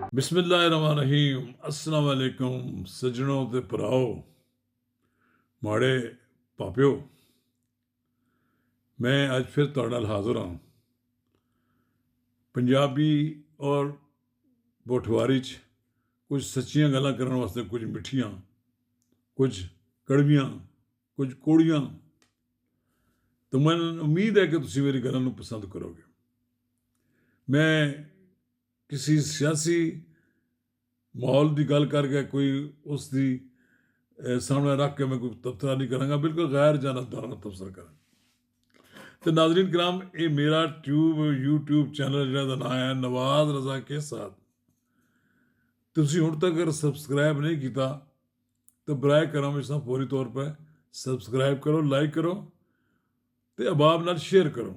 बिस्मिल्लाहिर्रहमानिर्रहीम अस्सलाम वालेकुम सज्जनों ते भराओ माड़े पापिओ मैं अज फिर तुहाडे नाल हाज़र हाँ पंजाबी और पोठवारी च कुछ सच्चियां गल्लां करन वास्ते कुछ मिठियां कुछ कड़वियां कुछ कौड़ियां तो मैं उम्मीद है कि तुसीं मेरी गल्लां नूं पसंद करोगे। मैं किसी सियासी माहौल की गल करके कोई उसकी सामने रख के मैं कोई तबसरा नहीं करांगा, बिल्कुल गैर जानबदाराना तबसरा करा। तो नाजरीन कराम, ये मेरा यूट्यूब चैनल जिहड़ा दा नाम है नवाज रजा के साथ। तुसीं हुण तक अगर सबसक्राइब नहीं किया तो बराए करम इसमें फौरी तौर पर सबसक्राइब करो, लाइक करो तो अहबाब नाल शेयर करो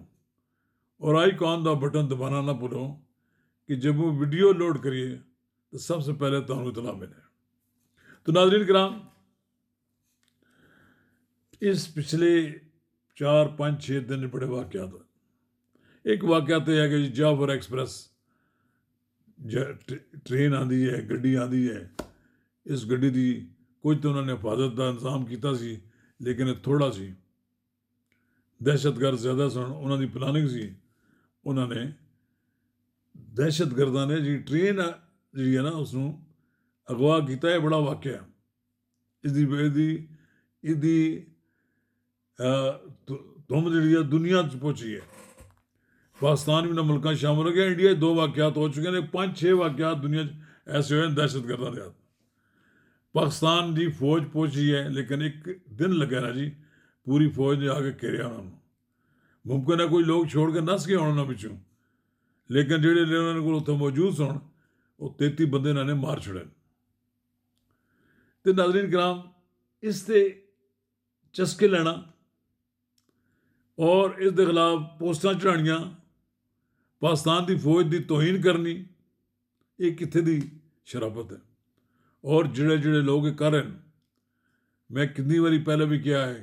और आईकॉन का बटन दबाना ना भूलो कि जब वो वीडियो लोड करिए तो सबसे पहले तुहानूं इतला मिले। तो नाज़रीन कराम, इस पिछले 4-5-6 दिन बड़े वाक़यात होए। एक वाक़या तो है कि जाफर एक्सप्रैस ट्रेन आती है, गड्डी आती है, इस गड्डी की कुछ तो उन्होंने हिफाजत का इंतजाम किया सी, लेकिन थोड़ा सी दहशतगर्द ज़्यादा सन, उन्होंने प्लानिंग सी। उन्होंने दहशतगर्दा ने जी ट्रेन जी है ना उसनों अगवा किया है। बड़ा वाक़या इसकी धुम जी दुनिया च पहुंची है। पाकिस्तान भी ना मुल्क शामिल हो गया, इंडिया 2 वाक़यात हो चुके हैं, 5-6 वाक़यात दुनिया ऐसे हुए दहशतगर्दा के हाथ। पाकिस्तान की फौज पहुंची है, लेकिन एक दिन लगे ना जी, पूरी फौज ने आके घेरिया उन्होंने। मुमकिन है कोई लोग छोड़ के नस गए उन्होंने पिछों, लेकिन जेडे उन्होंने को उत्थे मौजूद सन वो 33 बंदे इन्होंने मार छड़े। तो नाज़रीन कराम, इससे चस्के लेना और इस दे खिलाफ पोस्टां चढ़ानियां, पाकिस्तान की फौज की तोहीन करनी, ये कित्थे दी शराफत है। और जेड़े जेड़े लोग कर रहे हैं, मैं कितनी बारी पहले भी किया है,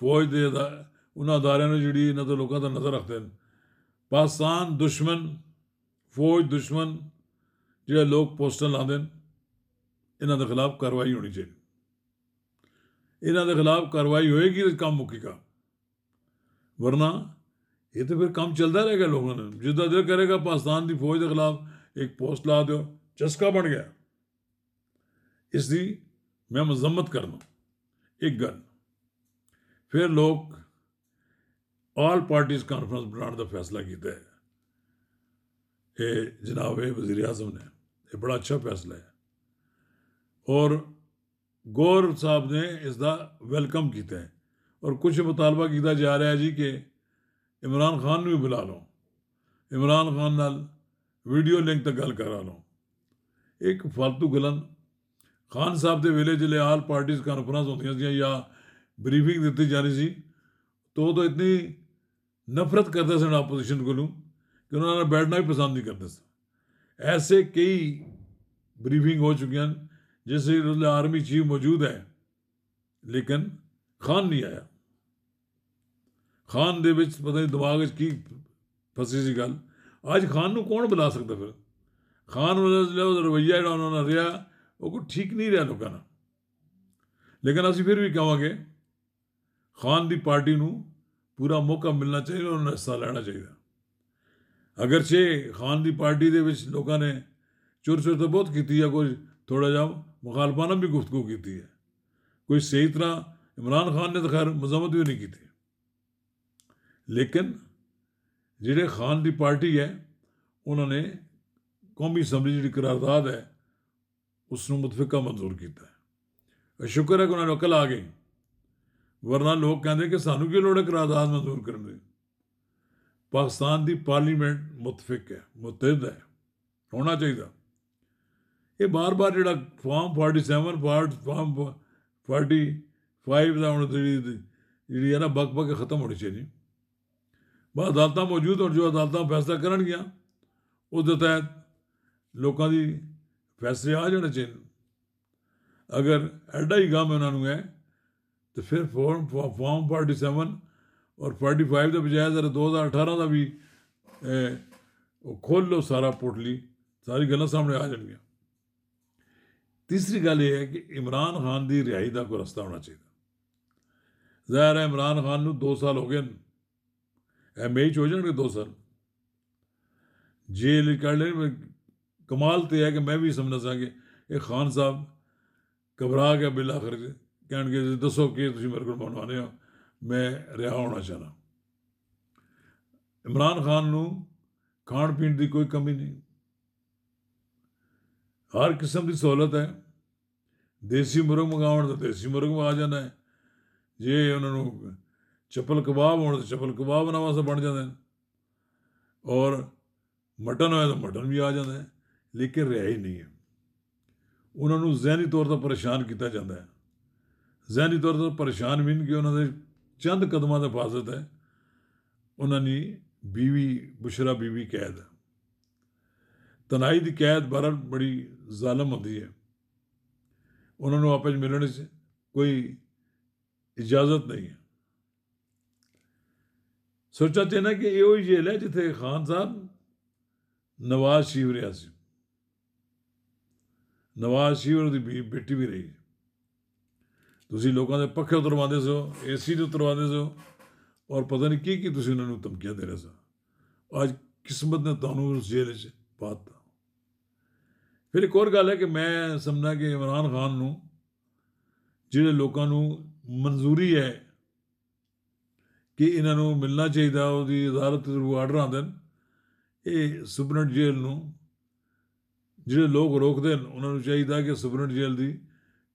फौज के उन्होंने अदारियां ने जी इन्हों तो लोगों का नज़र रखते हैं। पाकिस्तान दुश्मन, फौज दुश्मन जो लोग पोस्टर लाते हैं, इन्हों के खिलाफ कार्रवाई होनी चाहिए। इन्हों के खिलाफ कार्रवाई होएगी तो काम मुकेगा, वरना ये तो फिर काम चलता रहेगा। लोगों ने जिदा दिल करेगा पाकिस्तान की फौज के खिलाफ एक पोस्ट ला दो, चस्का बन गया। इसकी मैं मजम्मत करना एक गल। फिर लोग ऑल पार्टीज कॉन्फ्रेंस बनाने का फैसला किया है, ये जनाब वज़ीर आज़म ने, ये बड़ा अच्छा फैसला है और गौर साहब ने इसका वेलकम किया है। और कुछ मुतालबा किया जा रहा है जी कि इमरान खान भी बुला लो, इमरान खान नाल वीडियो लिंक तक गल करा लो। एक फालतू गलन खान साहब के वेले जिले आल पार्टीज कॉन्फ्रेंस होंदियां सी या ब्रीफिंग दी जानी सी, तो इतनी नफरत करते सन अपोजिशन को कि उन्होंने बैठना ही पसंद नहीं करते सन। ऐसे कई ब्रीफिंग हो चुकी हैं जिस आर्मी चीफ मौजूद है, लेकिन खान नहीं आया। खान दे विच पता नहीं दिमाग की फसी सी गल। अज खान नूं कौन बुला सकता? फिर खान वाला रवैया जो उन्होंने रहा वो कोई ठीक नहीं रहा लोगों का। लेकिन असीं फिर भी कहांगे खान की पार्टी नूं पूरा मौका मिलना चाहिए, उन्होंने हिस्सा लेना चाहिए। अगरचे खान की पार्टी के लोगों ने चुर चुर तो बहुत की है, कोई थोड़ा जा मुखालफाना भी गुफ्तगू की है, कोई सही तरह इमरान खान ने तो खैर मजम्मत भी नहीं की। लेकिन जिहड़े खान की पार्टी है उन्होंने कौमी असैम्बली जी करारदाद है उसनों मुतफिका मंजूर किया है। शुक्र है कि उन्होंने अकल आ गई, वरना लोग कहते कि सानू की लोड़ है करारदाद मंजूर करने। पाकिस्तान की पार्लीमेंट मुतफिक है, मुतहद है, होना चाहिए। ये बार बार जो फॉर्म 47 फॉर्म 45 जी है ना बक बक खत्म होनी चाहिए। बस अदालत मौजूद और जो अदालत फैसला करनगियां उस तहत लोगों की फैसले आ जाने चाहिए। अगर एडा ही गम उन्होंने है तो फिर फॉर्म 47 और 45 के बजाय जरा 2018 का भी खोल लो सारा पोर्टली, ਸਾਰੀ ਗੱਲਾਂ ਸਾਹਮਣੇ ਆ ਜਾਣਗੀਆਂ। ਤੀਸਰੀ ਗੱਲ ਇਹ ਹੈ ਕਿ ਇਮਰਾਨ ਖਾਨ ਦੀ ਰਿਹਾਈ ਦਾ ਕੋਈ ਰਸਤਾ ਹੋਣਾ ਚਾਹੀਦਾ। ਜ਼ਾਹਿਰ ਹੈ ਇਮਰਾਨ ਖਾਨ ਨੂੰ 2 ਸਾਲ ਹੋ ਗਏ ਨੇ, ਇਹ ਮਈ 'ਚ ਹੋ ਜਾਣਗੇ 2 ਸਾਲ ਜੇਲ੍ਹ ਕੱਢ ਲੈਣ। ਕਮਾਲ ਤੇ ਹੈ ਕਿ ਮੈਂ ਵੀ ਸਮਝਦਾ ਸਾਂ ਕਿ ਇਹ ਖਾਨ ਸਾਹਿਬ ਘਬਰਾ ਕੇ ਬਿਲ ਆਖਰ ਕਹਿਣਗੇ ਦੱਸੋ ਕਿ ਤੁਸੀਂ ਮੇਰੇ ਕੋਲ ਬਣਵਾਉਂਦੇ ਹੋ, ਮੈਂ ਰਿਹਾ ਹੋਣਾ ਚਾਹੁੰਦਾ। ਇਮਰਾਨ ਖਾਨ ਨੂੰ ਖਾਣ ਪੀਣ ਦੀ ਕੋਈ ਕਮੀ ਨਹੀਂ, ਹਰ ਕਿਸਮ ਦੀ ਸਹੂਲਤ ਹੈ। ਦੇਸੀ ਮੁਰਗ ਮੰਗਾਉਣ ਤਾਂ ਦੇਸੀ ਮੁਰਗ ਆ ਜਾਂਦਾ ਹੈ, ਜੇ ਉਹਨਾਂ ਨੂੰ ਚੱਪਲ ਕਬਾਬ ਹੋਣ ਤਾਂ ਚੱਪਲ ਕਬਾਬ ਉਹਨਾਂ ਵਾਸਤੇ ਬਣ ਜਾਂਦੇ ਨੇ, ਔਰ ਮਟਨ ਹੋਇਆ ਤਾਂ ਮਟਨ ਵੀ ਆ ਜਾਂਦਾ ਹੈ। ਲੇਕਿਨ ਰਿਹਾਈ ਨਹੀਂ ਹੈ। ਉਹਨਾਂ ਨੂੰ ਜ਼ਹਿਨੀ ਤੌਰ 'ਤੇ ਪਰੇਸ਼ਾਨ ਕੀਤਾ ਜਾਂਦਾ ਹੈ। ਜ਼ਹਿਨੀ ਤੌਰ 'ਤੇ ਪਰੇਸ਼ਾਨ ਵੀ ਨਹੀਂ ਕਿ ਉਹਨਾਂ ਦੇ ਚੰਦ ਕਦਮਾਂ ਦੀ ਹਿਫਾਜ਼ਤ ਹੈ। ਉਹਨਾਂ ਦੀ ਬੀਵੀ ਬੁਸ਼ਰਾ ਬੀਵੀ ਕੈਦ ਹੈ। ਤਨਾਈ ਦੀ ਕੈਦ ਬੜੀ ਜ਼ਾਲਮ ਹੁੰਦੀ ਹੈ। ਉਹਨਾਂ ਨੂੰ ਆਪਸ 'ਚ ਮਿਲਣ 'ਚ ਕੋਈ ਇਜਾਜ਼ਤ ਨਹੀਂ ਹੈ। ਸੋਚਾ ਚਾਹੀਦਾ ਕਿ ਇਹੋ ਹੀ ਜੇਲ੍ਹ ਹੈ ਜਿੱਥੇ ਖਾਨ ਸਾਹਿਬ ਨਵਾਜ਼ ਸ਼ਰੀਫ ਰਿਹਾ ਸੀ। ਨਵਾਜ਼ ਸ਼ਰੀਫ ਦੀ ਬੇਟੀ ਵੀ ਰਹੀ। ਤੁਸੀਂ ਲੋਕਾਂ ਦੇ ਪੱਖੇ ਉਤਰਵਾਉਂਦੇ ਸੋ, AC ਦੇ ਉਤਰਵਾਉਂਦੇ ਸੋ, ਔਰ ਪਤਾ ਨਹੀਂ ਕੀ ਤੁਸੀਂ ਉਹਨਾਂ ਨੂੰ ਧਮਕੀਆਂ ਦੇ ਰਹੇ ਸੋ। ਅੱਜ ਕਿਸਮਤ ਨੇ ਤੁਹਾਨੂੰ ਉਸ ਜੇਲ੍ਹ 'ਚ ਪਾ ਦਿੱਤਾ। ਫਿਰ ਇੱਕ ਹੋਰ ਗੱਲ ਹੈ ਕਿ ਮੈਂ ਸਮਝਦਾ ਕਿ ਇਮਰਾਨ ਖਾਨ ਨੂੰ ਜਿਹੜੇ ਲੋਕਾਂ ਨੂੰ ਮਨਜ਼ੂਰੀ ਹੈ ਕਿ ਇਹਨਾਂ ਨੂੰ ਮਿਲਣਾ ਚਾਹੀਦਾ, ਉਹਦੀ ਅਦਾਲਤ ਨੂੰ ਆਰਡਰ ਆਉਂਦੇ ਨੇ, ਇਹ ਸੁਪਰਡੈਂਟ ਜੇਲ੍ਹ ਨੂੰ ਜਿਹੜੇ ਲੋਕ ਰੋਕਦੇ ਨੇ ਉਹਨਾਂ ਨੂੰ ਚਾਹੀਦਾ ਕਿ ਸੁਪਰਡੈਂਟ ਜੇਲ੍ਹ ਦੀ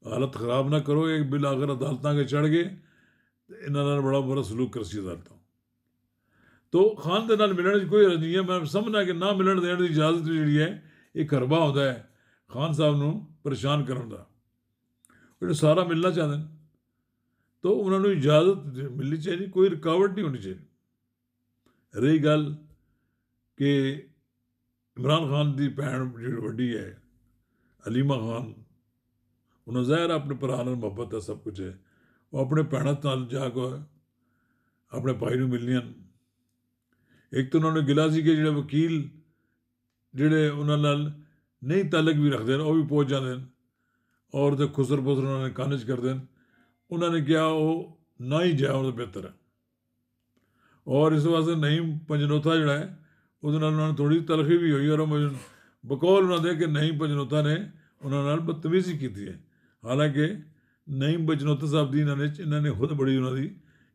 ਹਾਲਤ ਖਰਾਬ ਨਾ ਕਰੋ। ਇਹ ਬਿਲ ਆਖਰ ਅਦਾਲਤਾਂ ਕੇ ਚੜ੍ਹ ਗਏ ਤੇ ਇਹਨਾਂ ਨਾਲ ਬੜਾ ਬੁਰਾ ਸਲੂਕ ਕਰ ਸੀ ਅਦਾਲਤਾਂ। ਤੋ ਖਾਨ ਦੇ ਨਾਲ ਮਿਲਣ 'ਚ ਕੋਈ ਹਰਜ ਨਹੀਂ ਹੈ। ਮੈਂ ਸਮਝਦਾ ਕਿ ਨਾ ਮਿਲਣ ਦੇਣ ਦੀ ਇਜਾਜ਼ਤ ਜਿਹੜੀ ਹੈ ਇਹ ਕਰਬਾ ਹੁੰਦਾ ਹੈ ਖਾਨ ਸਾਹਿਬ ਨੂੰ ਪਰੇਸ਼ਾਨ ਕਰਨ ਦਾ। ਉਹ ਸਾਰਾ ਮਿਲਣਾ ਚਾਹੁੰਦੇ ਨੇ ਤਾਂ ਉਹਨਾਂ ਨੂੰ ਇਜਾਜ਼ਤ ਮਿਲਣੀ ਚਾਹੀਦੀ, ਕੋਈ ਰੁਕਾਵਟ ਨਹੀਂ ਹੋਣੀ ਚਾਹੀਦੀ। ਰਹੀ ਗੱਲ ਕਿ ਇਮਰਾਨ ਖਾਨ ਦੀ ਭੈਣ ਜਿਹੜੀ ਵੱਡੀ ਹੈ ਅਲੀਮਾ ਖਾਨ, ਉਹਨਾਂ ਜ਼ਾਹਿਰ ਆਪਣੇ ਭਰਾ ਨਾਲ ਮੁਹੱਬਤ ਹੈ, ਸਭ ਕੁਝ ਹੈ। ਉਹ ਆਪਣੇ ਭੈਣਾਂ ਨਾਲ ਜਾ ਕੇ ਆਪਣੇ ਭਾਈ ਨੂੰ ਮਿਲਣੀਆਂ। ਇੱਕ ਤਾਂ ਉਹਨਾਂ ਨੂੰ ਗਿਲਾ ਸੀ ਕਿ ਜਿਹੜੇ ਵਕੀਲ ਜਿਹੜੇ ਉਹਨਾਂ ਨਾਲ ਨਹੀਂ ਤਾਲੁਕ ਵੀ ਰੱਖਦੇ ਨੇ ਉਹ ਵੀ ਪਹੁੰਚ ਜਾਂਦੇ ਨੇ, ਔਰ ਤੇ ਖੁਸਰ ਪੁਸਰ ਉਹਨਾਂ ਨੇ ਕੰਨ 'ਚ ਕਰਦੇ ਨੇ। ਉਹਨਾਂ ਨੇ ਕਿਹਾ ਉਹ ਨਾ ਹੀ ਜਾਏ ਉਹਦਾ ਬਿਹਤਰ ਹੈ। ਔਰ ਇਸ ਵਾਸਤੇ ਨਈਮ ਪੰਜਨੋਤਾ ਜਿਹੜਾ ਹੈ ਉਹਦੇ ਨਾਲ ਉਹਨਾਂ ਨੂੰ ਥੋੜ੍ਹੀ ਤਲਖੀ ਵੀ ਹੋਈ, ਔਰ ਬਕੌਲ ਉਹਨਾਂ ਦੇ ਕਿ ਨਈਮ ਪੰਜਨੋਤਾ ਨੇ ਉਹਨਾਂ ਨਾਲ ਬਦਤਮੀਜ਼ੀ ਕੀਤੀ ਹੈ। ਹਾਲਾਂਕਿ ਨਈਮ ਪੰਜਨੋਤਾ ਸਾਹਿਬ ਦੀ ਇਹਨਾਂ ਨੇ ਖੁਦ ਬੜੀ ਉਹਨਾਂ ਦੀ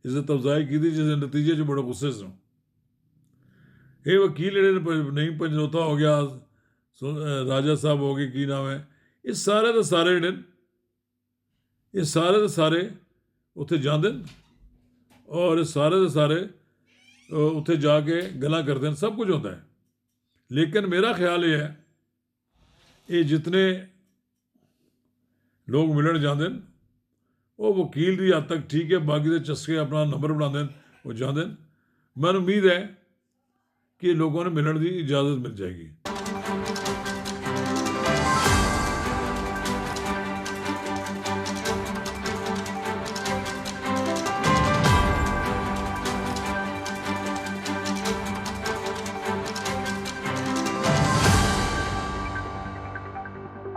ਇੱਜ਼ਤ ਅਫਜ਼ਾਈ ਕੀਤੀ, ਜਿਸ ਦੇ ਨਤੀਜੇ 'ਚ ਬੜਾ ਗੁੱਸੇ ਸਨ। ਇਹ ਵਕੀਲ ਜਿਹੜੇ ਨਈਮ ਪੰਜਨੋਤਾ ਹੋ ਗਿਆ, ਰਾਜਾ ਸਾਹਿਬ ਹੋ ਗਏ, ਕੀ ਨਾਮ ਹੈ, ਇਹ ਸਾਰੇ ਦੇ ਸਾਰੇ ਜਿਹੜੇ ਇਹ ਸਾਰੇ ਦੇ ਸਾਰੇ ਉੱਥੇ ਜਾਂਦੇ ਨੇ, ਔਰ ਇਹ ਸਾਰੇ ਦੇ ਸਾਰੇ ਉੱਥੇ ਜਾ ਕੇ ਗੱਲਾਂ ਕਰਦੇ ਨੇ, ਸਭ ਕੁਝ ਹੁੰਦਾ ਹੈ। ਲੇਕਿਨ ਮੇਰਾ ਖਿਆਲ ਇਹ ਹੈ ਇਹ ਜਿਤਨੇ ਲੋਕ ਮਿਲਣ ਜਾਂਦੇ ਨੇ ਉਹ ਵਕੀਲ ਦੀ ਹੱਦ ਤੱਕ ਠੀਕ ਹੈ, ਬਾਕੀ ਦੇ ਚਸਕੇ ਆਪਣਾ ਨੰਬਰ ਬਣਾਉਂਦੇ ਨੇ, ਉਹ ਜਾਂਦੇ ਨੇ। ਮੈਨੂੰ ਉਮੀਦ ਹੈ ਕਿ ਲੋਕਾਂ ਨੂੰ ਮਿਲਣ ਦੀ ਇਜਾਜ਼ਤ ਮਿਲ ਜਾਏਗੀ।